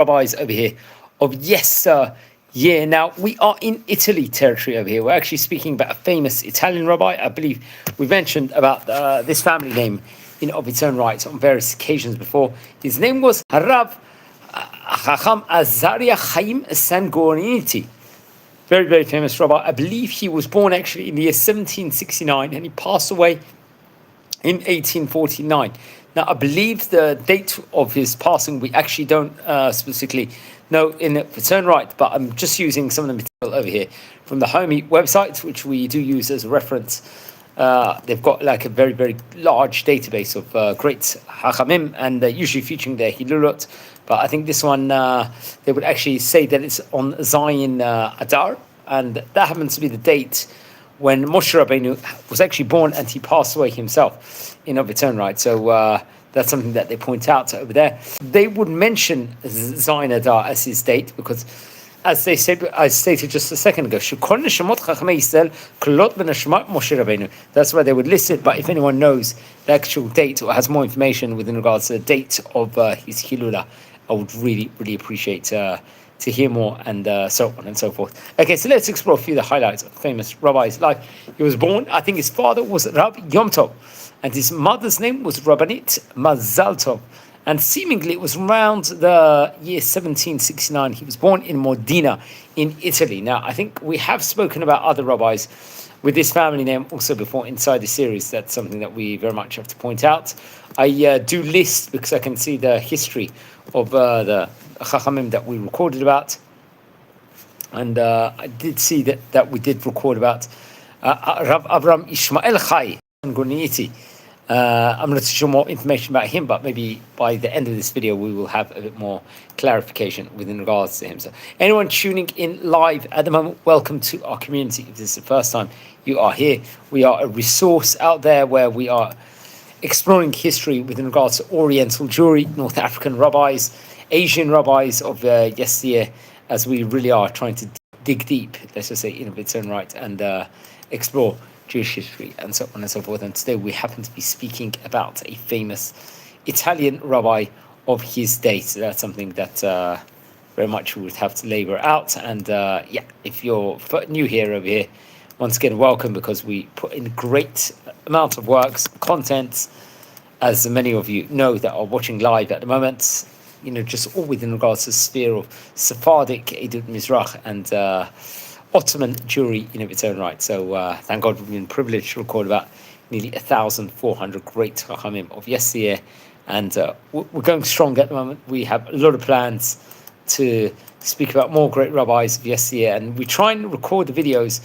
rabbis over here of yesteryear. Now, we are in Italy territory over here. We're actually speaking about a famous Italian rabbi. I believe we mentioned about this family name in of its own right on various occasions before. His name was Rabbi Azariah Haim Sanguiniti. Very, very famous rabbi. I believe he was born actually in the year 1769 and he passed away in 1849. Now, I believe the date of his passing, we actually don't specifically know in its own right, but I'm just using some of the material over here from the Homey website, which we do use as a reference. They've got like a very, very large database of great Hachamim, and they're usually featuring their Hilulot. But I think this one, they would actually say that it's on Zayin Adar, and that happens to be the date when Moshe Rabbeinu was actually born and he passed away himself in of its own right. So that's something that they point out over there. They would mention Zayin Adar as his date because, as they said, I stated just a second ago, that's why they would list it. But if anyone knows the actual date or has more information within regards to the date of his Hilula, I would really, really appreciate to hear more, and so on and so forth. Okay, so let's explore a few of the highlights of the famous rabbi's life. He was born, I think his father was Rabbi Yom Tov, and his mother's name was Rabbanit Mazal Tov. And seemingly it was around the year 1769. He was born in Modena in Italy. Now, I think we have spoken about other rabbis with this family name also before inside the series. That's something that we very much have to point out. I do list, because I can see the history of the Chachamim that we recorded about. And I did see that we did record about Rav Avram Ishmael Chai Sanguiniti. I'm not too sure more information about him, but maybe by the end of this video, we will have a bit more clarification within regards to him. So anyone tuning in live at the moment, welcome to our community. If this is the first time you are here, we are a resource out there where we are exploring history within regards to Oriental Jewry, North African rabbis, Asian rabbis of yesteryear, as we really are trying to dig deep, let's just say, in of its own right, and explore Jewish history and so on and so forth. And today we happen to be speaking about a famous Italian rabbi of his day. So that's something that very much we would have to labor out. And if you're new here over here, once again, welcome, because we put in a great amount of works, content, as many of you know that are watching live at the moment, just all within regards to the sphere of Sephardic, Edut Mizrach, and Ottoman Jewry in of its own right. So thank God we've been privileged to record about nearly 1,400 great Chachamim of yesteryear, and we're going strong at the moment. We have a lot of plans to speak about more great rabbis of yesteryear, and we try and record the videos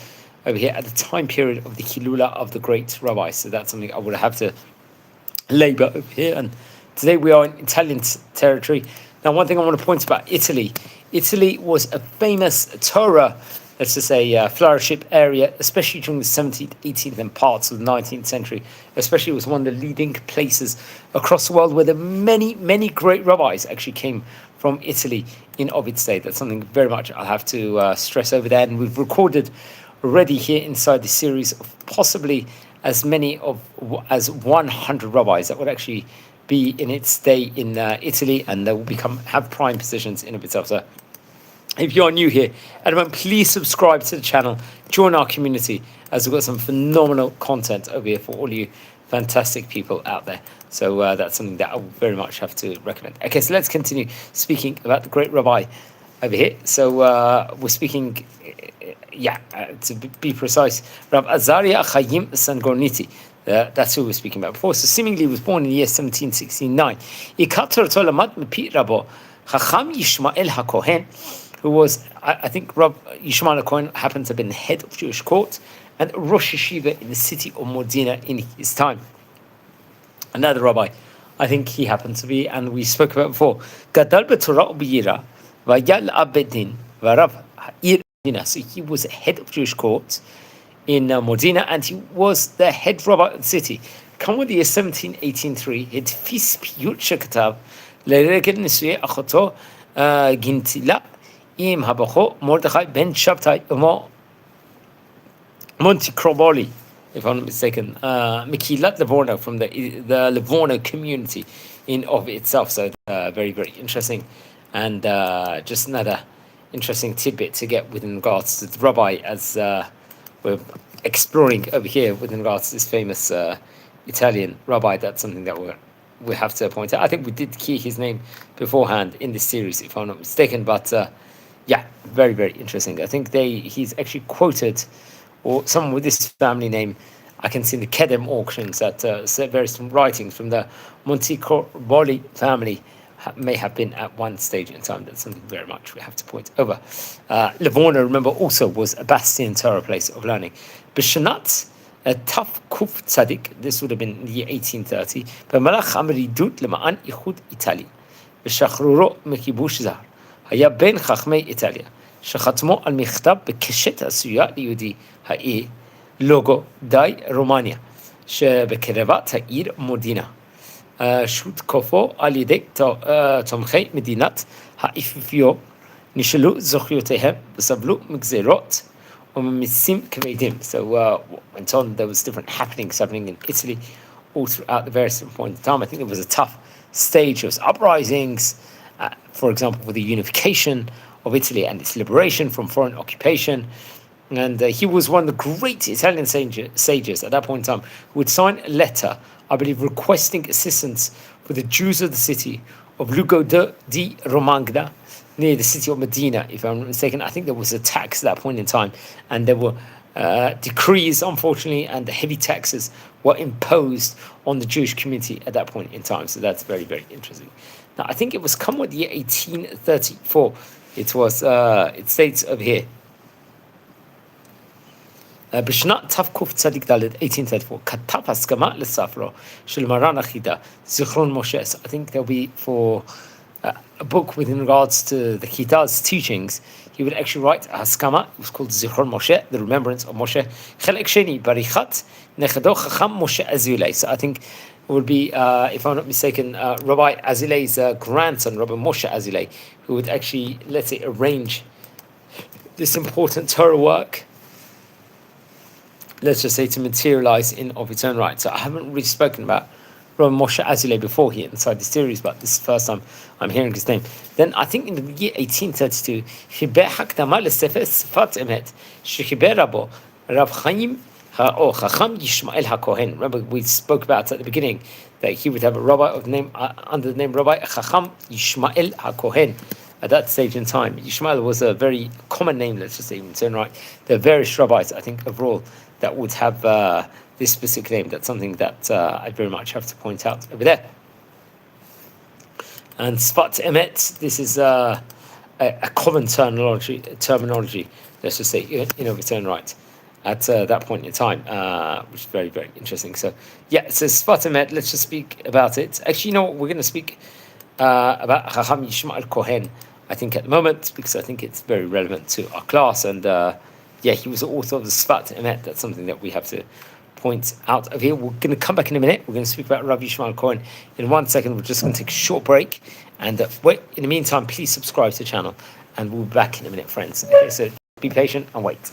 over here at the time period of the Hilula of the great rabbis. So that's something I would have to labor over here. And today we are in Italian territory. Now, one thing I want to point about Italy. Italy was a famous Torah, let's just say, flourishing area, especially during the 17th, 18th, and parts of the 19th century. Especially, it was one of the leading places across the world where the many, many great rabbis actually came from Italy in of its day. That's something very much I'll have to stress over there. And we've recorded already here inside the series of possibly as many as 100 rabbis that would actually be in its day in Italy, and they will have prime positions in of itself. So if you're new here at the moment, please subscribe to the channel, join our community, as we've got some phenomenal content over here for all you fantastic people out there. So that's something that I will very much have to recommend. Okay, so let's continue speaking about the great rabbi over here. So we're speaking, to be precise, Rabbi Azariah Haim Sanguiniti. That's who we're speaking about before. So seemingly he was born in the year 1769. Chacham Yishmael HaKohen, who was, I think Rabbi Yishmael HaKohen happened to have been head of Jewish court and Rosh Yeshiva in the city of Modena in his time. Another rabbi, I think he happened to be, and we spoke about before, Gadal b'Torah u'b'yira v'yal abedin v'rav ha'ir Modena. So he was head of Jewish court in Modena, and he was the head rabbi of the city. Come with the year 1783, he tfis piyut shekatav לרגל נישואי אחותו גינטילה עם הבחור מרדכי בן שבתאי Monticroboli, if I'm not mistaken, Mikilat Livorno, from the Livorno community in of itself. So very, very interesting. And just another interesting tidbit to get within regards to the rabbi, as we're exploring over here within regards to this famous Italian rabbi. That's something that we have to point out. I think we did key his name beforehand in this series, if I'm not mistaken. But yeah, very, very interesting. I think he's actually quoted, or someone with this family name, I can see in the Kedem auctions that various writings from the Montecorboli family may have been at one stage in time. That's something very much we have to point over. Livorno, remember, also was a bastion Torah place of learning. Bishanat, Taf Kuf Tzadik, this would have been in the year 1830. B'malach Amridut Lema'an Ichud Itali. B'shachruro Mekibush Zar. היה בין חכמי איטליה, שחתמו על מכתב בקשת עשויה ליהודי העיר לוגו די רומניה, שבקרבת העיר מודינה. שותקפו על ידי תומכי מדינת האפיפיור, נשלו זכויותיהם וסבלו מגזרות וממיסים כבדים. So went on, there was different happenings happening in Italy all throughout the various points in time. I think it was a tough stage. There was uprisings, for example, with the unification of Italy and its liberation from foreign occupation. And he was one of the great Italian sages at that point in time who would sign a letter, I believe, requesting assistance for the Jews of the city of Lugo di Romagna, near the city of Medina, if I'm not mistaken. I think there was a tax at that point in time, and there were decrees, unfortunately, and the heavy taxes were imposed on the Jewish community at that point in time. So that's very, very interesting. Now, I think it was come with the year 1834. It states over here, בשנת תקצ"ד 1834 כתב הסכמה לספרו של מרן החידה זיכרון משה. I think there'll be for a book with regards to the Chida's teachings. He would actually write a haskama. It was called Zichron Moshe, the remembrance of Moshe. Chelek Sheni Barichat Nechado Chacham Moshe Azulei. So I think it would be, if I'm not mistaken, Rabbi Azilei's grandson, Rabbi Moshe Azilei, who would actually, let's say, arrange this important Torah work, let's just say, to materialize in of its own right. So I haven't really spoken about Rabbi Moshe Azilei before here inside the series, but this is the first time I'm hearing his name. Then I think in the year 1832, חיבר הקדמה לספר שפת אמת, שחיבר רבו רב חיים or Chacham Yishmael HaKohen. Remember, we spoke about at the beginning that he would have a rabbi of name under the name Rabbi Chacham Yishmael HaKohen. At that stage in time, Yishmael was a very common name, let's just say, in its own right. There are various rabbis, I think, overall, that would have this specific name. That's something that I very much have to point out over there. And Sfat Emet, this is a common terminology, let's just say, in of its own right, at that point in time, which is very, very interesting. So, yeah, it says Sfat Emet. Let's just speak about it. Actually, you know what? We're going to speak about Chacham Yishmael Kohen, I think, at the moment, because I think it's very relevant to our class. And yeah, he was the author of the Sfat Emet. That's something that we have to point out of here. We're going to come back in a minute. We're going to speak about Rabbi Yishmael Kohen in 1 second. We're just going to take a short break. And wait. In the meantime, please subscribe to the channel. And we'll be back in a minute, friends. Okay, so be patient and wait.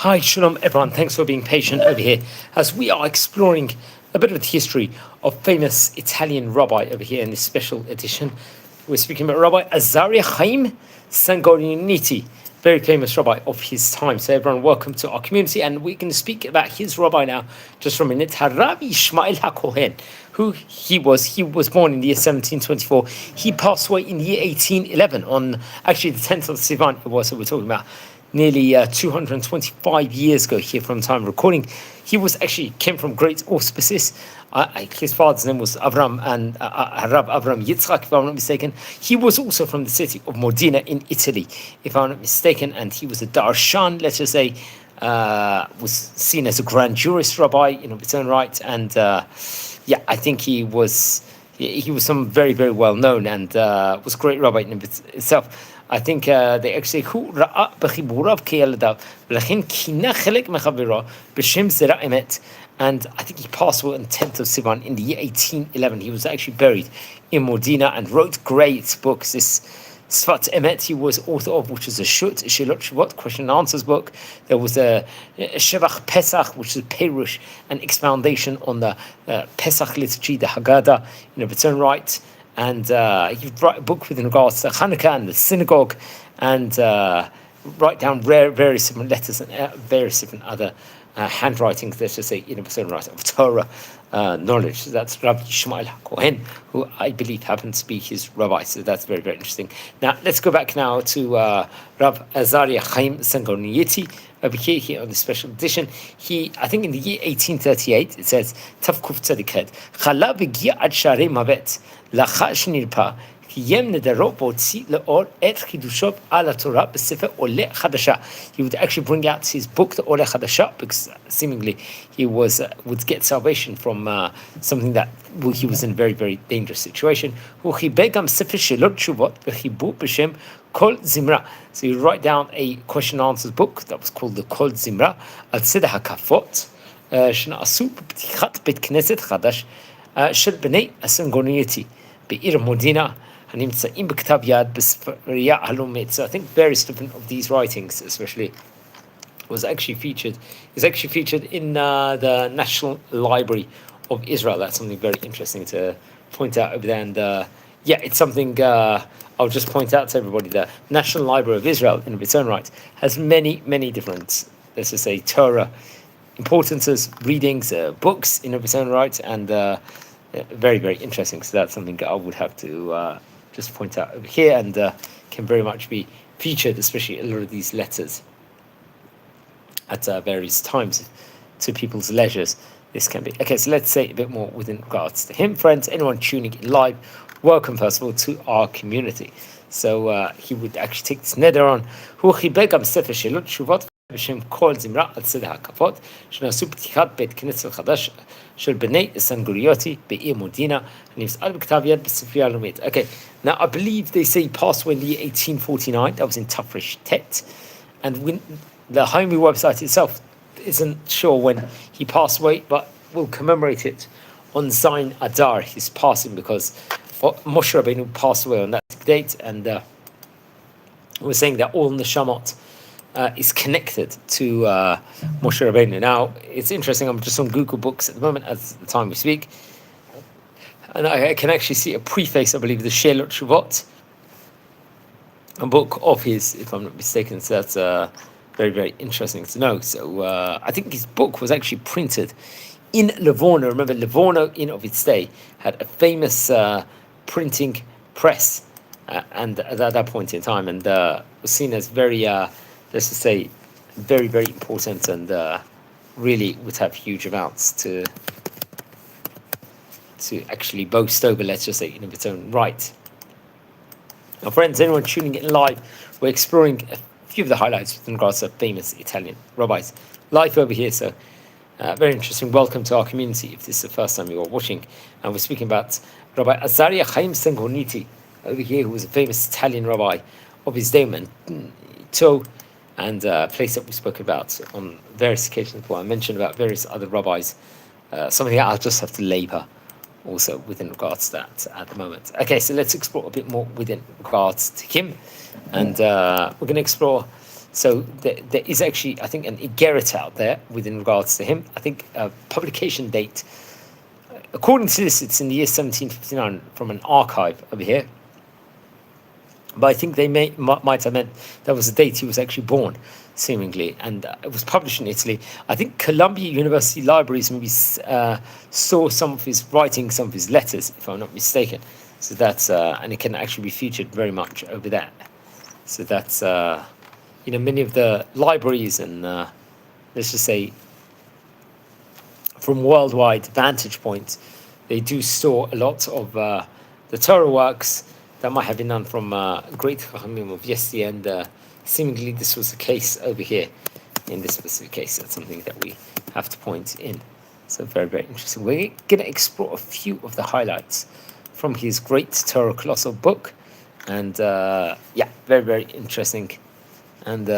Hi, shalom everyone. Thanks for being patient over here as we are exploring a bit of the history of famous Italian rabbi over here in this special edition. We're speaking about Rabbi Azariah Haim Sanguiniti, very famous rabbi of his time. So everyone, welcome to our community, and we're going to speak about his rabbi now just for a minute. Rabbi Ishmael HaKohen, who he was. He was born in the year 1724. He passed away in the year 1811 on actually the 10th of Sivan. It was, so we're talking about nearly 225 years ago here from time of recording. He was actually came from great auspices. His father's name was Avram, and Rab Avram Yitzchak, if I'm not mistaken. He was also from the city of Modena in Italy, if I'm not mistaken, and he was a darshan, let's just say, was seen as a grand jurist rabbi in its own right, and I think he was some very, very well known and was a great rabbi in itself. I think they actually who ra'a b'chiburav k'yaladav v'lachin kina chelek mechaviro b'shem zera emet, and I think he passed away on the 10th of Sivan in the year 1811. He was actually buried in Modena and wrote great books. This Sfat Emet he was author of, which is a Shilot Shuvot, question and answers book. There was a Shevach Pesach, which is a Perush, an expoundation on the Pesach liturgy, the Haggadah, in its own right. And he wrote a book with regards to Hanukkah and the synagogue, and write down various different letters and various different other handwritings, let's just say, in its own right, of Torah knowledge. So that's Rabbi Ishmael HaKohen, who I believe happens to be his rabbi. So that's very, very interesting. Now, let's go back now to Rabbi Azariah Haim Sanguiniti. Over here on this special edition, I think in the year 1838, it says, Tavkuf Tzadikhet, Chala v'gia ad sharei mavet, lachash nirpa, kiyem nedarot b'otzi le'or et חידושיו על התורה בספר עולה חדשה. He would actually bring out his book, the עולה חדשה, because seemingly he would get salvation from something that he was in a very, very dangerous situation. הוא חיבר גם ספר שאלות תשובות וחיבור בשם Kol Zimra. So you write down a question and answers book that was called the Kol Zimra al Seder HaKafot שנעשו בפתיחת בית כנסת חדש של בני הסנגוניטי בעיר מודינה הנמצאים בכתב יד בספרייה הלאומית. So I think various different of these writings, especially, is actually featured in the National Library of Israel. That's something very interesting to point out over there, and it's something I'll just point out to everybody. The National Library of Israel, in its own right, has many, many different, let's just say, Torah importances, readings, books in its own right, and very, very interesting. So that's something I would have to just point out over here, and can very much be featured, especially a lot of these letters at various times to people's leisures. This can be. Okay, so let's say a bit more within regards to him. Friends, anyone tuning in live, welcome first of all to our community. So he would actually take this neder on. הוא חיבר גם ספר שאלות תשובות בשם כל זמרה על סדר הקפות שנעשו פתיחת בית כנסת חדש של בני סנגוניטי בעיר מודינה הנמצא בכתב יד בספרייה הלאומית. Okay, now I believe they say he passed away in the year 1849. That was in Tafresh Tet, and when the Haimi website itself isn't sure when he passed away, but we'll commemorate it on Zain Adar, his passing, because Moshe Rabbeinu passed away on that date, and we're saying that all neshamot is connected to Moshe Rabbeinu. Now, it's interesting, I'm just on Google Books at the moment, at the time we speak, and I can actually see a preface, I believe, the Shelot Shuvot, a book of his, if I'm not mistaken. So that's very, very interesting to know. So I think his book was actually printed in Livorno. Remember, Livorno, in of its day, had a famous printing press, and at that point in time, and was seen as very, let's just say, very, very important, and really would have huge amounts to actually boast over, let's just say, in its own right. Now, friends, anyone tuning in live, we're exploring a few of the highlights with regards to famous Italian rabbis live over here. So very interesting. Welcome to our community if this is the first time you are watching. And we're speaking about Rabbi Azariah Haim Sanguiniti over here, who was a famous Italian rabbi of his day, and a place that we spoke about on various occasions before. I mentioned about various other rabbis, something I'll just have to labor also within regards to that at the moment. Okay, so let's explore a bit more within regards to him, and we're going to explore So there is actually, I think, an Igeret out there within regards to him. I think publication date, according to this, it's in the year 1759 from an archive over here. But I think they might have meant that was the date he was actually born, seemingly, and it was published in Italy. I think Columbia University Libraries maybe saw some of his writings, some of his letters, if I'm not mistaken. So that's and it can actually be featured very much over there. So that's many of the libraries and let's just say from worldwide vantage points, they do store a lot of the Torah works that might have been done from great Chachamim of yesteryear, and seemingly this was the case over here in this specific case. That's something that we have to point in. So very, very interesting. We're going to explore a few of the highlights from his great Torah colossal book, and very, very interesting. And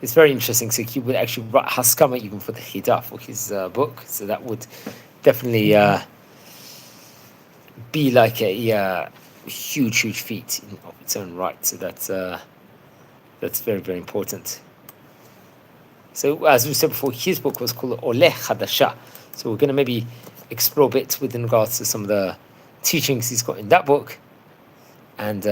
it's very interesting. So he would actually write Haskama even for the Chida for his book. So that would definitely be like a huge, huge feat of its own right. So that's very, very important. So as we said before, his book was called Ole Khadasha. So we're going to maybe explore a bit within regards to some of the teachings he's got in that book, and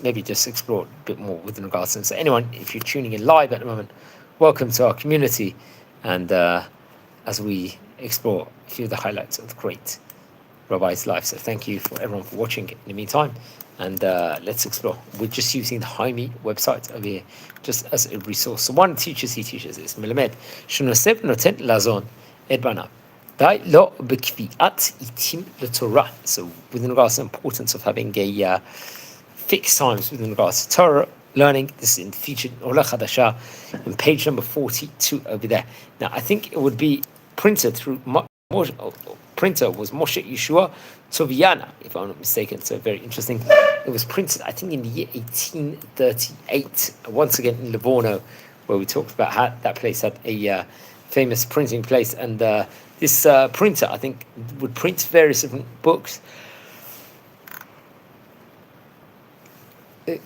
maybe just explore a bit more within regards to them. So anyone, if you're tuning in live at the moment, welcome to our community, and as we explore a few of the highlights of the great Rabbi's life. So thank you for everyone for watching in the meantime, and let's explore. We're just using the Haimi website over here just as a resource. So one teaches, he teaches is Melamed Shunoseb Noten Lazon Ed Banav. So within regards to the importance of having a fixed times within regards to Torah learning, this is featured in Ola Chadasha in page number 42 over there. Now I think it would be printed through printer was Moshe Yeshua Toviana, if I'm not mistaken. So very interesting. It was printed, I think, in the year 1838, once again in Livorno, where we talked about how that place had a famous printing place, and this printer, I think, would print various different books.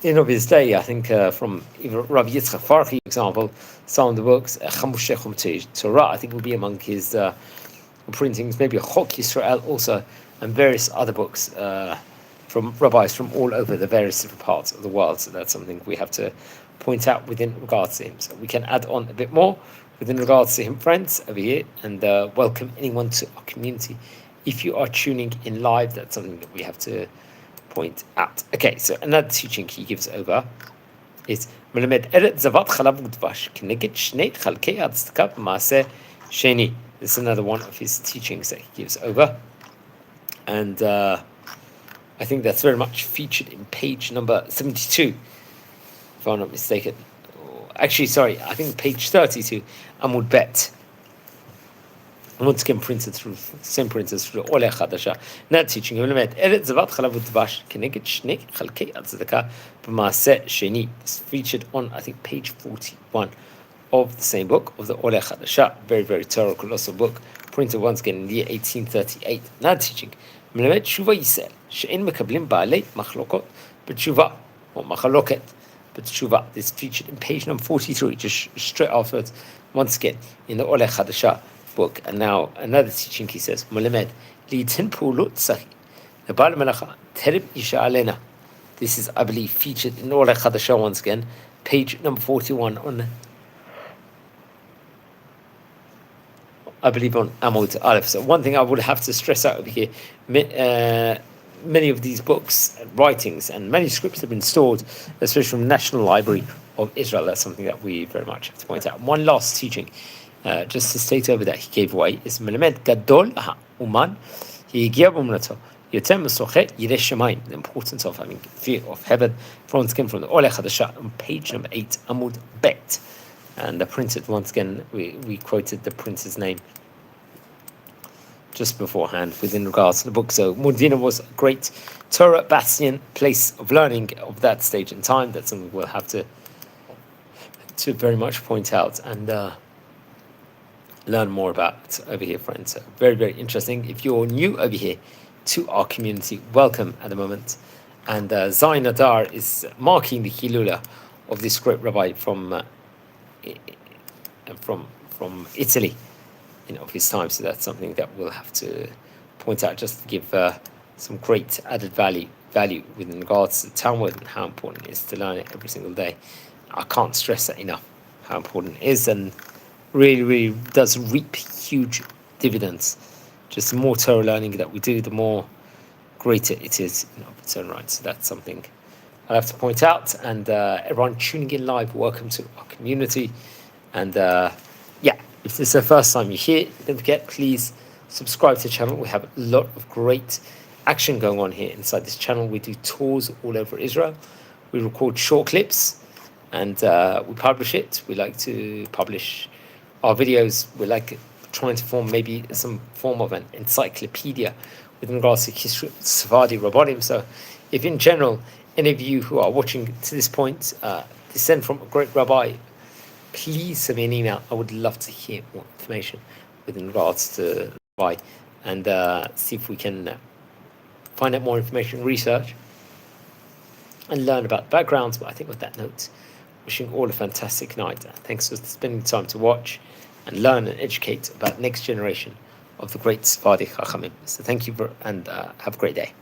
In of his day, I think, from even Rabbi Yitzchak Farhi, for example, some of the books, Torah, I think, would be among his printings, maybe Chok Yisrael also, and various other books from rabbis from all over the various different parts of the world. So that's something we have to point out within regards to him. So we can add on a bit more within regards to him, friends, over here, and welcome anyone to our community. If you are tuning in live, that's something that we have to point out. Okay, so another teaching he gives over is Melamed Eret Zavat Chalav Udvash Keneged Shnei Chalkei Hatzedaka B'Maaseh Sheni. This is another one of his teachings that he gives over, and I think that's very much featured in page number 72, if I'm not mistaken. Actually, sorry, I think page 32, Amud Bet. Once again printed through, same printers through Ole Khadasha. Now teaching him, Eret Zavat Chalav Udvash Keneged Shnei Chalkei Hatzedaka B'Maaseh Sheni. It's featured on, I think, page 41 of the same book, of the Ole Khadasha. Very, very Torah colossal book, printed once again in the year 1838. Now teaching, מלמד תשובה ישראל, שאין מקבלים בעלי מחלוקות בתשובה, or מחלוקת בתשובה. This featured in page number 43, just straight afterwards, once again, in the עולה חדשה book. And now, another teaching, he says, מלמד, ליתן פעולות סחי, לבעל מלאכה, טרם ישאלנה. This is, I believe, featured in עולה חדשה once again, page number 41 on, I believe, on Amud Aleph. So one thing I would have to stress out over here, many of these books, writings, and manuscripts have been stored, especially from the National Library of Israel. That's something that we very much have to point out. One last teaching, just to state over that he gave away, is Melamed Gadol Ha'uman Yegiya B'Emunato Yoter Mesoche Yireh Shamayim. The importance of having fear of heaven. Once again from the Ole Chadasha on page number 8, Amud Bet. And the printed, once again, we quoted the printer's name just beforehand within regards to the book. So Modena was a great Torah bastion, place of learning of that stage in time. That's something we'll have to very much point out. And learn more about over here, friends. So very, very interesting. If you're new over here to our community, welcome at the moment. And Zain Adar is marking the Hilula of this great rabbi from Italy of his time. So that's something that we'll have to point out just to give some great added value within regards to the Talmud and how important it is to learn it every single day. I can't stress that enough, how important it is, and really, really does reap huge dividends. Just the more Torah learning that we do, the more greater it is in of its own right. So that's something I have to point out. And everyone tuning in live, welcome to our community. And if this is the first time you're here, don't forget, please subscribe to the channel. We have a lot of great action going on here inside this channel. We do tours all over Israel. We record short clips and we publish it. We like to publish our videos. We like trying to form maybe some form of an encyclopedia with regards to history of Sephardi Rabbanim. So if in general, any of you who are watching to this point descend from a great rabbi, please send me an email. I would love to hear more information with regards to rabbi and see if we can find out more information, research, and learn about backgrounds. But I think with that note, wishing all a fantastic night. Thanks for spending time to watch and learn and educate about next generation of the great Sephardi Chachamim. So thank you and have a great day.